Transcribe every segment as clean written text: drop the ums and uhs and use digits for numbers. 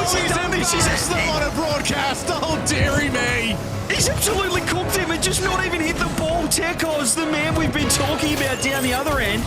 Oh, he's done this. He's still on a broadcast. Oh, dearie me. He's absolutely cooked him and just not even hit the ball. Tekos, the man we've been talking about down the other end,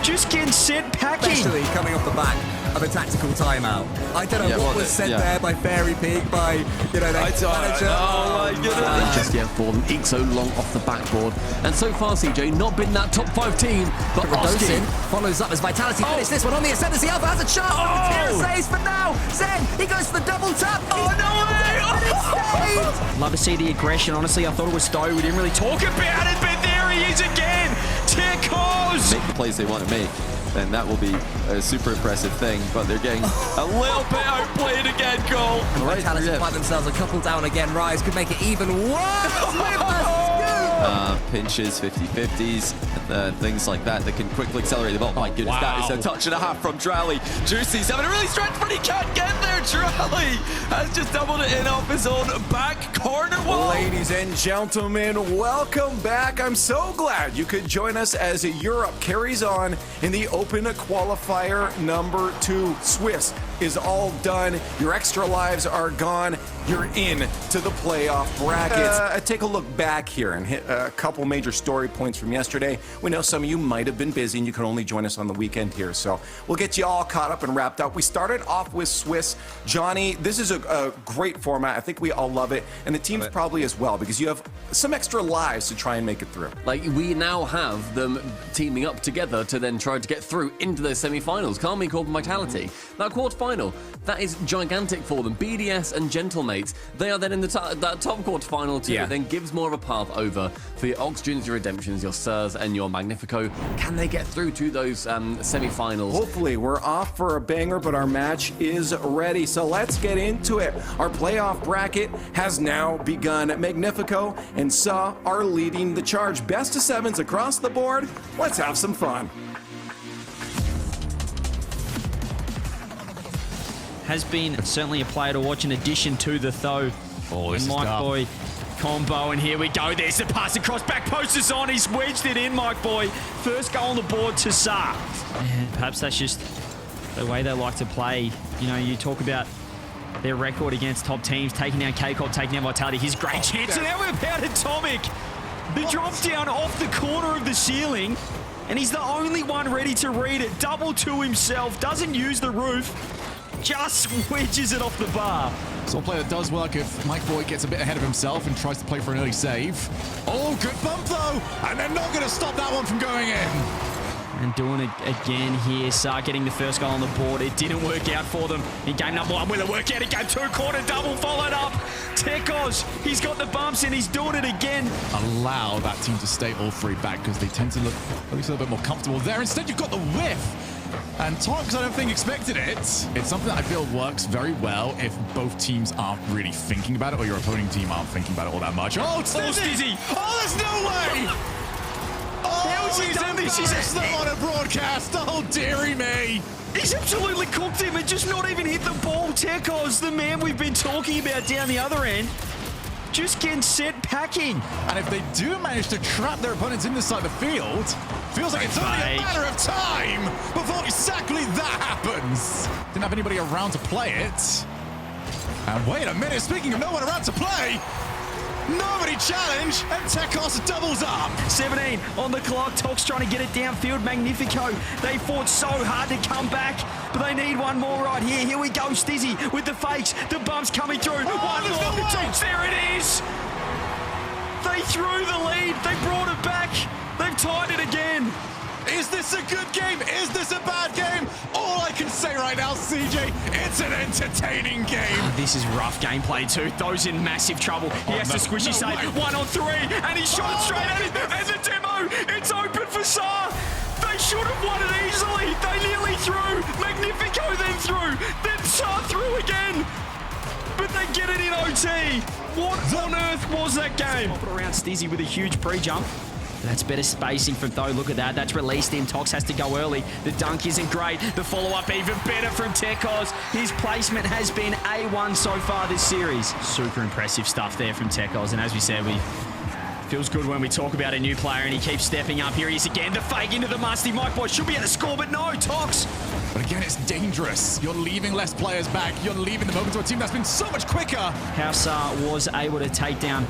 just getting sent packing. Especially coming off the back of a tactical timeout. I don't know what was said there by Fairy Pig, by, you know, their manager. Oh my goodness. Just yet for them, eke so long off the backboard. And so far, CJ, not been that top 5 team, but Oski follows up as Vitality finish this one on the ascendancy. Alpha has a chance. Oh, saves for now. Zen, he goes for the double tap. Oh, no way. Love to see the aggression. Honestly, I thought it was Stowe. We didn't really talk about it, but there he is again. Tekos. Make the plays they want to make, then that will be a super impressive thing, but they're getting a little bit outplayed again, Cole. And Vitality find themselves a couple down again. Rise could make it even worse with the scoop. Pinches, 50-50s, things like that can quickly accelerate the ball. My goodness, that is a touch and a half from Drally. Juicy's having a really stretch, but he can't get there. Drally has just doubled it in off his own back corner wall. Ladies and gentlemen, welcome back. I'm so glad you could join us as Europe carries on in the Open Qualifier number 2. Swiss is all done. Your extra lives are gone. You're in to the playoff brackets. Take a look back here and hit a couple major story points from yesterday. We know some of you might have been busy and you could only join us on the weekend here, so we'll get you all caught up and wrapped up. We started off with Swiss. Johnny, this is a great format. I think we all love it, and the teams probably as well, because you have some extra lives to try and make it through. Like, we now have them teaming up together to then try to get through into the semi-finals. Karmine Corp and Vitality. That quarterfinal, that is gigantic for them. BDS and Gentlemates, they are then in that top quarterfinal too. It then gives more of a path over for your Oxygens, your Redemptions, your Sirs, and your Magnifico. Can they get through to those semi-finals? Hopefully. We're off for a banger, but our match is ready. So let's get into it. Our playoff bracket has now begun. Magnifico and SUHH are leading the charge. Best of 7s across the board. Let's have some fun. Has been certainly a player to watch in addition to the Tho. Oh, this and is Mike tough. Boy combo, and here we go. There's the pass across, back post is on. He's wedged it in, Mike Boy. First goal on the board to SUHH. And perhaps that's just the way they like to play. You know, you talk about their record against top teams, taking down K-Corp, taking down Vitality. His great chance, and now we've had Atomic. The drop down off the corner of the ceiling, and he's the only one ready to read it. Double to himself, doesn't use the roof, just wedges it off the bar. So a play that does work if Mike Boy gets a bit ahead of himself and tries to play for an early save. Oh, good bump though, and they're not going to stop that one from going in. And doing it again here. SUHH getting the first goal on the board. It didn't work out for them in game number 1. Will it work out in game 2? Quarter double followed up. Tekos, he's got the bumps and he's doing it again. Allow that team to stay all 3 back because they tend to look at least a little bit more comfortable there. Instead, you've got the whiff. And Tonks, I don't think, expected it. It's something that I feel works very well if both teams aren't really thinking about it or your opposing team aren't thinking about it all that much. Oh, it's Stizzy. Oh, there's no way! Oh, he's done this. He's still on a broadcast. Oh, dearie me. He's absolutely cooked him and just not even hit the ball. Tekos, the man we've been talking about down the other end, just getting sent packing. And if they do manage to trap their opponents in this side of the field, feels like it's only a matter of time before exactly that happens. Didn't have anybody around to play it. And wait a minute, speaking of no one around to play, nobody challenge, and Tekos doubles up. 17 on the clock. Talk's trying to get it downfield. Magnifico, they fought so hard to come back, but they need one more right here. Here we go, Stizzy with the fakes. The bumps coming through. One more. Talks, there it is. They threw the lead. They brought it back. They've tied it again. Is this a good game? Is this a bad game? All I can say right now, CJ, it's an entertaining game. This is rough gameplay too. Those in massive trouble. He has to squish his save. 1 on 3, and he shot it straight at him. And the demo, it's open for SUHH. They should have won it easily. They nearly threw. Magnifico then threw. Then SUHH threw again. But they get it in OT. What on earth was that game? Pop it around Stizzy with a huge pre-jump. That's better spacing from Tho. Look at that. That's released him. Tox has to go early. The dunk isn't great. The follow-up even better from Tekos. His placement has been A1 so far this series. Super impressive stuff there from Tekos. And as we said, feels good when we talk about a new player and he keeps stepping up. Here he is again. The fake into the musty. Mike Boy should be able to score, but no. Tox But again, it's dangerous. You're leaving less players back. You're leaving them open to a team that's been so much quicker. How SUHH was able to take down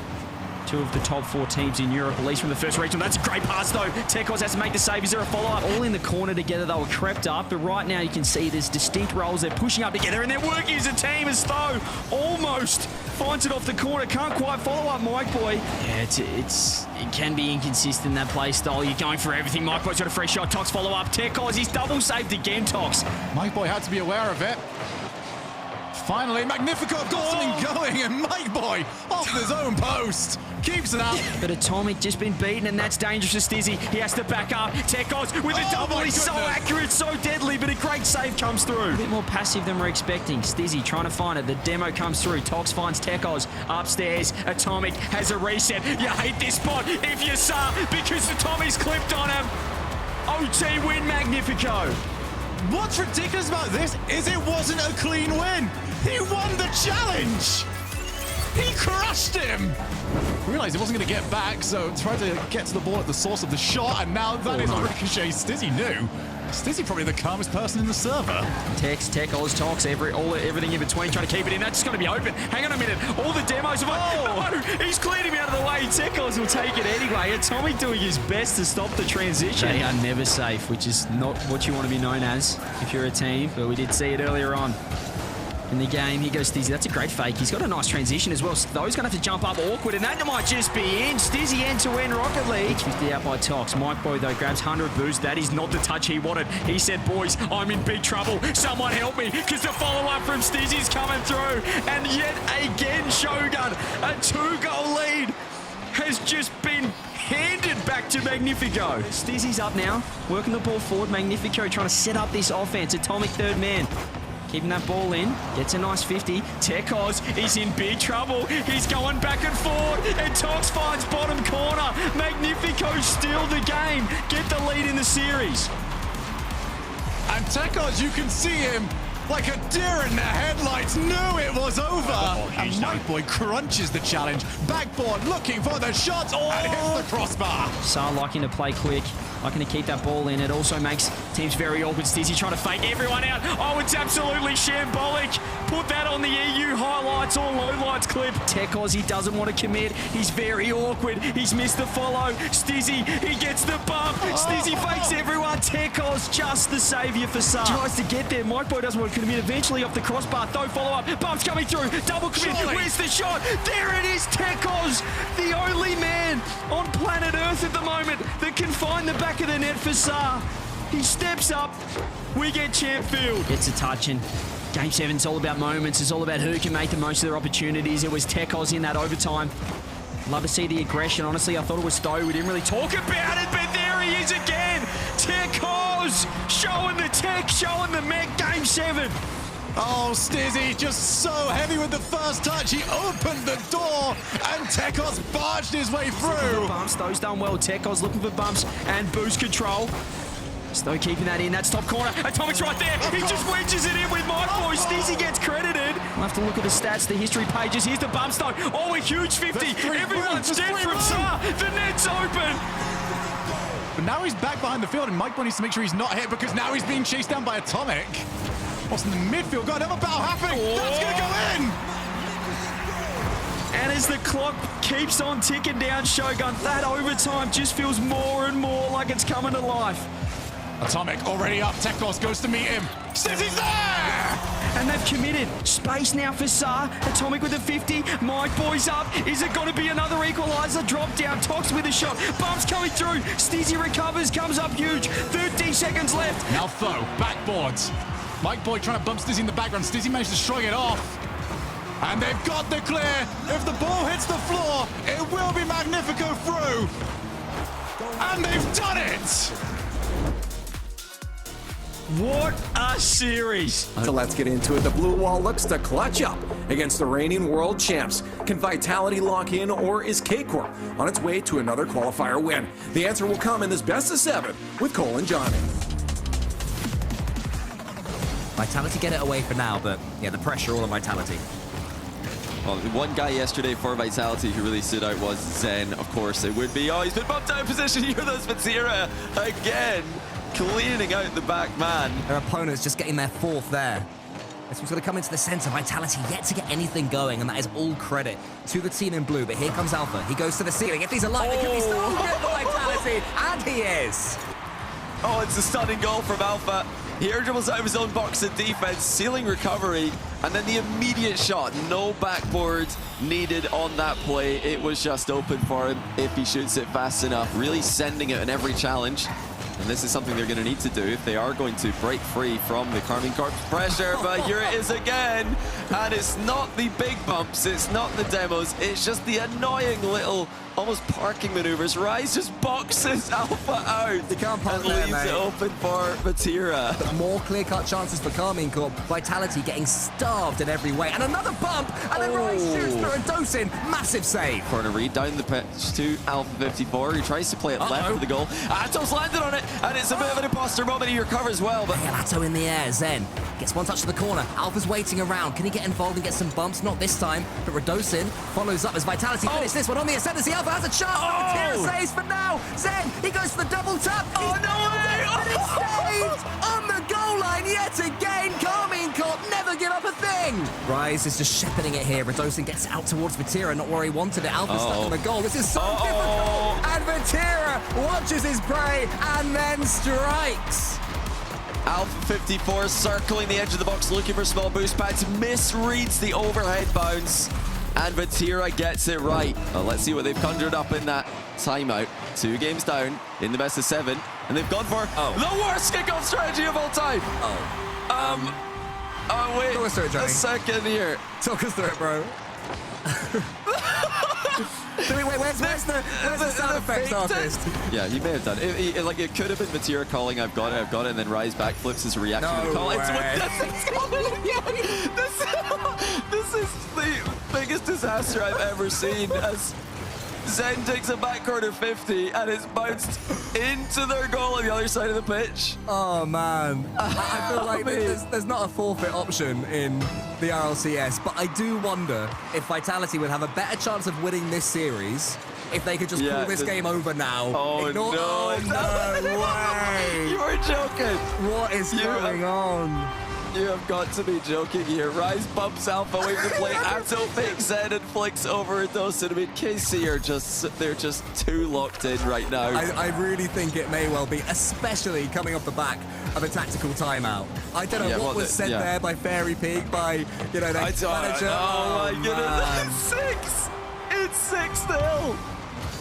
two of the top 4 teams in Europe, at least from the first regional. That's a great pass, though. Tekos has to make the save. Is there a follow-up? All in the corner together. They were crept up, but right now you can see there's distinct roles. They're pushing up together, and they're working as a team as though almost finds it off the corner. Can't quite follow up, Mike Boy. Yeah, it can be inconsistent, that play style. You're going for everything. Mike Boy's got a fresh shot. Tox follow up. Tekos, he's double saved again, Tox. Mike Boy had to be aware of it. Finally, Magnifico got something going, and Mike Boy, off his own post, keeps it up. But Atomic just been beaten, and that's dangerous for Stizzy. He has to back up. Tekos with a double. He's so accurate, so deadly, but a great save comes through. A bit more passive than we're expecting. Stizzy trying to find it. The demo comes through. Tox finds Tekos upstairs. Atomic has a reset. You hate this spot if you SUHH, because Atomic's clipped on him. OT win, Magnifico. What's ridiculous about this is it wasn't a clean win. He won the challenge. He crushed him. Realized he wasn't going to get back, so tried to get to the ball at the source of the shot, and now that is a ricochet. Stizzy knew. Stizzy probably the calmest person in the server. Tekos, Tox, everything in between, trying to keep it in. That's just going to be open. Hang on a minute. All the demos of no, he's cleared him out of the way. Tekos will take it anyway. Atomic doing his best to stop the transition. They are never safe, which is not what you want to be known as if you're a team, but we did see it earlier on in the game. Here goes Stizzy. That's a great fake. He's got a nice transition as well. Those going to have to jump up awkward, and that might just be in. Stizzy end-to-end Rocket League. 50 out by Tox. Mike Boy, though, grabs 100 boost. That is not the touch he wanted. He said, boys, I'm in big trouble. Someone help me, because the follow-up from Stizzy's coming through. And yet again, Shogun, a 2-goal lead has just been handed back to Magnifico. Stizzy's up now, working the ball forward. Magnifico trying to set up this offense. Atomic third man. Keeping that ball in, gets a nice 50. Tekos is in big trouble. He's going back and forward, and Tox finds bottom corner. Magnifico steal the game, get the lead in the series. And Tekos, you can see him like a deer in the headlights, knew it was over. And Mike Boy crunches the challenge. Backboard looking for the shots, and hits the crossbar. SUHH liking to play quick, liking to keep that ball in. It also makes teams very awkward. Stizzy trying to fake everyone out. Oh, it's absolutely shambolic. Put that on the EU highlights or lowlights clip. Tekos, he doesn't want to commit. He's very awkward. He's missed the follow. Stizzy, he gets the bump. Stizzy fakes everyone. Tekos, just the savior for SUHH. Tries to get there. Mike Boy doesn't want to commit. Eventually off the crossbar. Throw follow-up. Bump's coming through. Double commit. Where's the shot? There it is. Tekos, the only man on planet Earth at the moment that can find the back of the net for SUHH. He steps up. We get champ field. Gets a touch, and Game 7's all about moments. It's all about who can make the most of their opportunities. It was Tekos in that overtime. Love to see the aggression. Honestly, I thought it was Stowe. We didn't really talk about it, but there he is again. Tekos showing the tech, showing the mech. Game 7. Oh, Stizzy just so heavy with the first touch. He opened the door, and Tekos barged his way through. Bumps, those done well. Tekos looking for bumps and boost control. Stowe keeping that in. That's top corner. Atomic's right there. He just wedges it in with Mike Boy. Stizzy gets credited. We'll have to look at the stats, the history pages. Here's the bump, Stowe. Oh, a huge 50. Everyone's dead from SUHH. The net's open. But now he's back behind the field, and Mike Boy needs to make sure he's not hit, because now he's being chased down by Atomic. What's in the midfield? Got another battle happening. That's going to go in. And as the clock keeps on ticking down, Shogun, that overtime just feels more and more like it's coming to life. Atomic already up. Tekos goes to meet him. Stizzy's there! And they've committed. Space now for SUHH. Atomic with a 50. Mike Boy's up. Is it going to be another equalizer? Drop down. Tox with a shot. Bumps coming through. Stizzy recovers. Comes up huge. 13 seconds left. Now Tho, backboards. Mike Boy trying to bump Stizzy in the background. Stizzy managed to shrug it off. And they've got the clear. If the ball hits the floor, it will be Magnifico through. And they've done it! What a series. So let's get into it. The Blue Wall looks to clutch up against the reigning world champs. Can Vitality lock in, or is K-Corp on its way to another qualifier win? The answer will come in this best of 7 with Cole and Johnny. Vitality get it away for now, but yeah, the pressure all on Vitality. Well, one guy yesterday for Vitality who really stood out was Zen. Of course, it would be. Oh, he's been bumped out of position. Here goes Vazira again. cleaning out the back man. Their opponent's just getting their fourth there. This one's going to come into the center. Vitality yet to get anything going, and that is all credit to the team in blue. But here comes Alpha. He goes to the ceiling. If he's alive, it could be still good for Vitality, and he is. Oh, it's a stunning goal from Alpha. He air dribbles out of his own box of defense, ceiling recovery, and then the immediate shot. No backboard needed on that play. It was just open for him if he shoots it fast enough. Really sending it in every challenge. And this is something they're going to need to do if they are going to break free from the Karmine Corp pressure. But here it is again. And it's not the big bumps, it's not the demos, it's just the annoying little almost parking maneuvers. Rise just boxes Alpha out. You can't park and there, leaves mate. it open for Vatira. More clear-cut chances for Karmine Corp. Vitality getting starved in every way. And another bump, and then Rise shoots through a Dosin. Massive save. Corner read down the pitch to Alpha 54. He tries to play it left for the goal. Ato's landed on it, and it's a bit of an imposter moment. He recovers well, but Ato in the air. Zen gets one touch to the corner. Alpha's waiting around. Can he get involved and get some bumps? Not this time. But Radosin follows up as Vitality finish this one on the ascendancy. Alpha has a chance. Vatira saves for now. Zen, he goes for the double tap. Oh, no way! And it's saved on the goal line yet again. Karmine Corp never give up a thing. Rise is just shepherding it here. Radosin gets out towards Vatira, not where he wanted it. Alpha's stuck on the goal. This is so difficult. And Vatira watches his prey and then strikes. Alpha 54 circling the edge of the box, looking for small boost pads, misreads the overhead bounce, and Vatira gets it right. Well, let's see what they've conjured up in that timeout. 2 games down in the best of 7, and they've gone for the worst kickoff strategy of all time. Wait Talk us through it, Johnny. a second here. Talk us through it, bro. Wait, where's the sound effects artist? Yeah, he may have done it. It could have been Vatira calling, I've got it, and then Rise backflips his reaction to the call. way. This is the biggest disaster I've ever seen, as Zen takes a back corner 50 and it's bounced into their goal on the other side of the pitch. Oh, man. I feel like there's not a forfeit option in the Rlcs, but I do wonder if Vitality would have a better chance of winning this series if they could just call this game over now. Oh, no. No way. You are joking. What is going on? You have got to be joking here. Rise bumps Alpha away from the play. Ato fakes Zen and flicks over a Dosin. I mean, KC they're just too locked in right now. I really think it may well be, especially coming off the back of a tactical timeout. I don't know what was said there by Fairy Peak, by, their manager. Oh, my goodness. It's 6-0.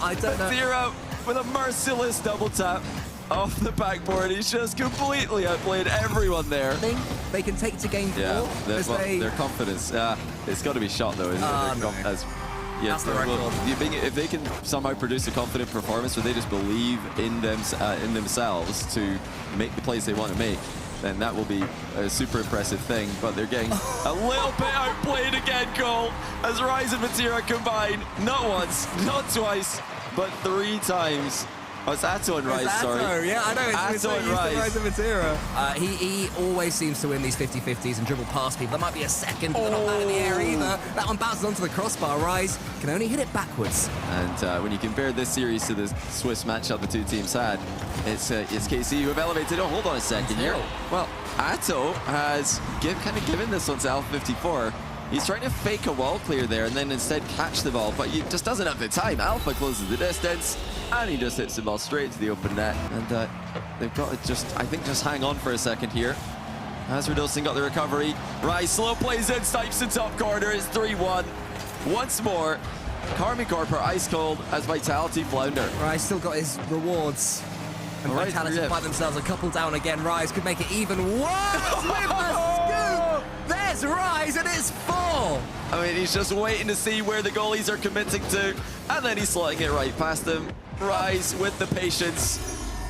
I don't know. Zero with a merciless double tap off the backboard. He's just completely outplayed everyone there. I think they can take to game 4. Their confidence. It's got to be shot though, isn't it? No. Yes, That's the record. If they can somehow produce a confident performance where they just believe in themselves to make the plays they want to make, then that will be a super impressive thing. But they're getting a little bit outplayed again, Cole, as Rise and Vatira combine. Not once, not twice, but 3 times. Oh, it's Ato and Rise, sorry. Yeah, I know. Ato and Rise. And Vatira. He always seems to win these 50-50s and dribble past people. There might be a second, but they're not bad in the air either. That one bounces onto the crossbar. Rise can only hit it backwards. And when you compare this series to the Swiss matchup the two teams had, it's KC who have elevated. Oh, hold on a second here. Well, Ato has kind of given this one to Alpha 54. He's trying to fake a wall clear there and then instead catch the ball, but he just doesn't have the time. Alpha closes the distance, and he just hits the ball straight to the open net. And they've got to just hang on for a second here. As Radosin got the recovery. Rise slow plays in, snipes the top corner. It's 3-1. Once more, Karmine Corp are ice cold as Vitality flounder. Rise still got his rewards. And Vitality find themselves a couple down again. Rise could make it even worse with the scoop. There's Rise, and it's 4. I mean, he's just waiting to see where the goalies are committing to, and then he's slotting it right past them. Rise with the patience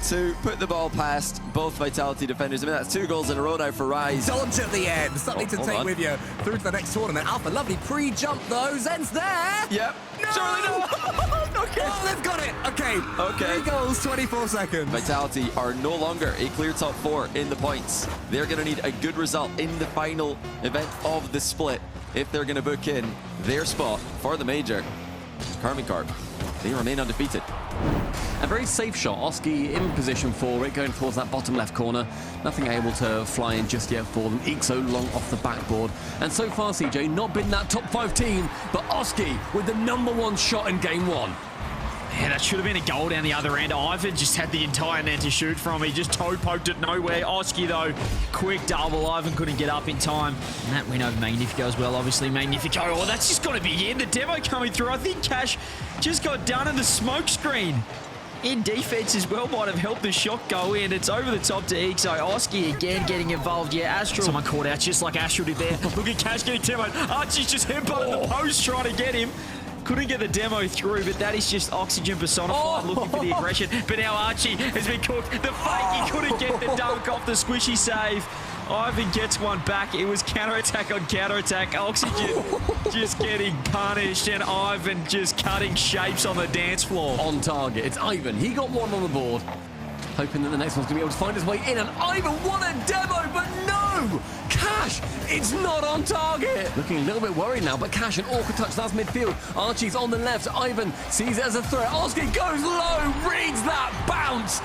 to put the ball past both Vitality defenders. I mean, that's 2 goals in a row now for Rise. Dodge at the end. Something to take with you through to the next tournament. Alpha, lovely pre-jump though. Zen's there. Yep. No! Surely no. Okay. Oh, they've got it. Okay. 3 goals, 24 seconds. Vitality are no longer a clear top 4 in the points. They're going to need a good result in the final event of the split if they're going to book in their spot for the major. Karmine Corp, they remain undefeated. A very safe shot. Oski in position for it, going towards that bottom left corner. Nothing able to fly in just yet for them. Ixo long off the backboard. And so far, CJ, not been that top 5 team, but Oski with the #1 shot in game 1. Yeah, that should have been a goal down the other end. Ivan just had the entire net to shoot from. He just toe poked it nowhere. Oski, though, quick double. Ivan couldn't get up in time. And that win over Magnifico as well, obviously. Magnifico, oh, that's just got to be in. The demo coming through. I think Cash just got done in the smoke screen. In defense as well might have helped the shot go in. It's over the top to Ixo. Oski again getting involved. Yeah, Astral. Someone caught out just like Astral did there. Look at Cash getting demoed. Archie's just headbutted the post trying to get him. Couldn't get the demo through, but that is just Oxygen personified, looking for the aggression. But now Archie has been cooked. The fake, he couldn't get the dunk off the squishy save. Ivan gets one back. It was counterattack on counterattack. Oxygen just getting punished, and Ivan just cutting shapes on the dance floor. On target. It's Ivan. He got one on the board. Hoping that the next one's going to be able to find his way in. And Ivan, what a demo, but no! Cash, it's not on target. Looking a little bit worried now, but Cash, an awkward touch. That's midfield. Archie's on the left. Ivan sees it as a threat. Oski goes low, reads that bounce.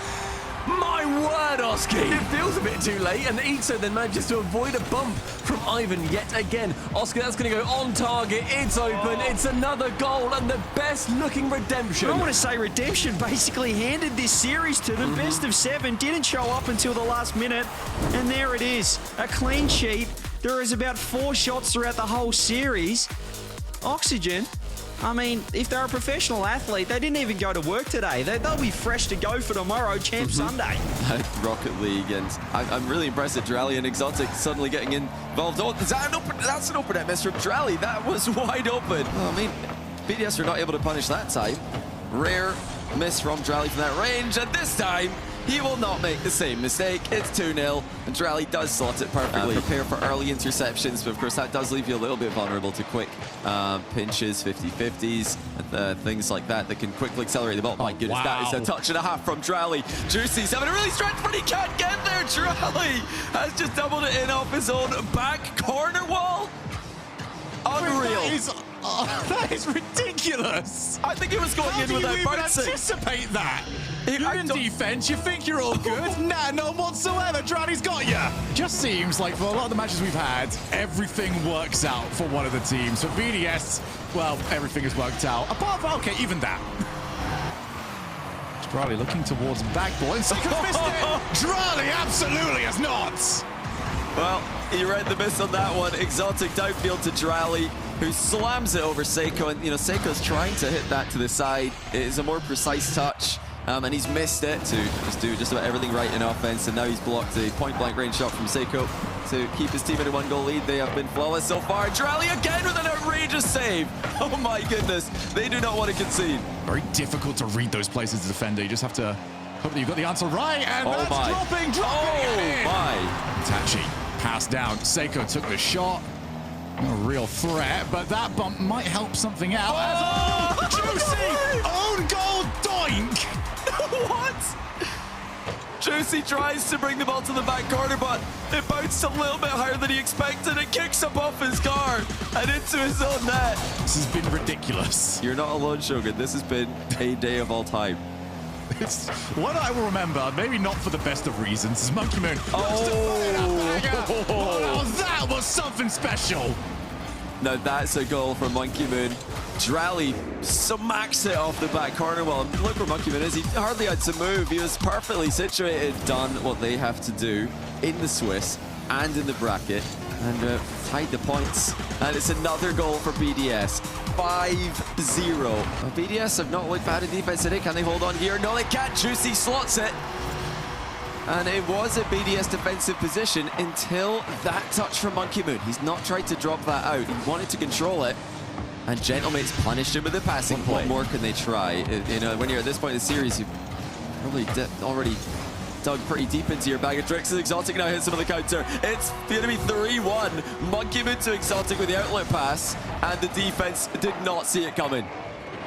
My word, Oski! It feels a bit too late, and Ixo then manages to avoid a bump from Ivan yet again. Oski, that's going to go on target. It's open. It's another goal, and the best-looking redemption. I want to say redemption basically handed this series to them. Best of 7, didn't show up until the last minute, and there it is. A clean sheet. There is about 4 shots throughout the whole series. Oxygen, I mean, if they're a professional athlete, they didn't even go to work today. They'll be fresh to go for tomorrow, Champ Sunday. Rocket League, and I'm really impressed at Drally and Exotic suddenly getting involved. Oh, that's an open net miss from Drally. That was wide open. Oh, I mean, BDS are not able to punish that time. Rare miss from Drally from that range, and this time, he will not make the same mistake. It's 2-0, and Drally does slot it perfectly. Prepare for early interceptions, but of course that does leave you a little bit vulnerable to quick pinches, 50-50s, and things like that can quickly accelerate the ball. My goodness, that is a touch and a half from Drally. Juicy's having a really stretched, but he can't get there. Drally has just doubled it in off his own back corner wall. Unreal. That is ridiculous. I think it was going in without bouncing. Anticipate that? You're in defense, you think you're all good? Nah, not whatsoever. Drally's got you. Just seems like for a lot of the matches we've had, everything works out for one of the teams. For BDS, well, everything has worked out. Apart from, okay, even that. Drally looking towards backboard, and Seiko's missed it. Drally absolutely has not. Well, he read the miss on that one. Exotic downfield to Drally, who slams it over Seiko, and Seiko's trying to hit that to the side. It is a more precise touch, and he's missed it to just do just about everything right in offense, and now he's blocked a point-blank range shot from Seiko to keep his team in a 1-goal lead. They have been flawless so far. Drally again with an outrageous save. Oh my goodness, they do not want to concede. Very difficult to read those places as a defender. You just have to hope that you've got the answer right, and that's dropping. Oh my. Itachi passed down. Seiko took the shot. No real threat, but that bump might help something out. Oh, Juicy! Own goal doink! What? Juicy tries to bring the ball to the back corner, but it bounced a little bit higher than he expected. It kicks up off his guard and into his own net. This has been ridiculous. You're not alone, Shogun. This has been a day of all time. It's what I will remember, maybe not for the best of reasons, is Monkey Moon. Oh, that was something special. Now that's a goal from Monkey Moon. Drally smacks it off the back corner wall. Look where Monkey Moon is. He hardly had to move. He was perfectly situated, done what they have to do in the Swiss and in the bracket, and tied the points. And it's another goal for BDS. 5-0. BDS have not looked bad in defense today. Can they hold on here? No, they can't. Juicy slots it. And it was a BDS defensive position until that touch from Monkey Moon. He's not tried to drop that out. He wanted to control it. And Gentlemates punished him with a passing play. What more can they try? When you're at this point in the series, you've probably already dug pretty deep into your bag of tricks. Exotic now hits him on the counter. It's going to be 3-1. Monkey Moon to Exotic with the outlet pass, and the defense did not see it coming.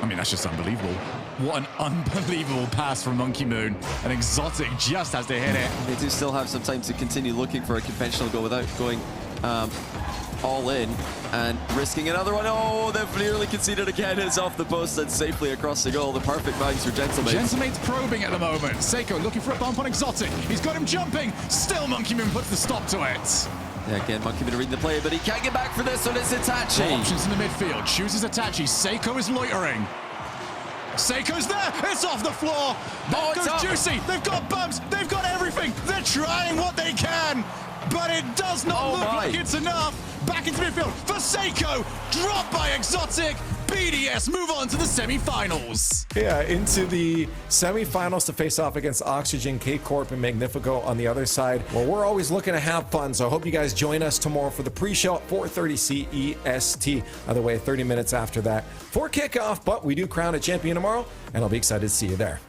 I mean, that's just unbelievable. What an unbelievable pass from Monkey Moon. And Exotic just has to hit it. They do still have some time to continue looking for a conventional goal without going all in and risking another one. Oh, they've nearly conceded again. It's off the post and safely across the goal. The perfect bags for Gentlemates. Gentlemates probing at the moment. Seiko looking for a bump on Exotic. He's got him jumping. Still Monkeyman puts the stop to it. Yeah, again, Monkeyman reading the play, but he can't get back for this one. It's Itachi. Options in the midfield. Chooses Itachi. Seiko is loitering. Seiko's there. It's off the floor. There goes Juicy. They've got bumps. They've got everything. They're trying what they can. But it does not look like it's enough. Back into midfield for Seiko. Dropped by Exotic. BDS move on to the semi-finals. Yeah, into the semi-finals to face off against Oxygen, K-Corp, and Magnifico on the other side. Well, we're always looking to have fun, so I hope you guys join us tomorrow for the pre-show at 4:30 CEST. By the way, 30 minutes after that for kickoff, but we do crown a champion tomorrow, and I'll be excited to see you there.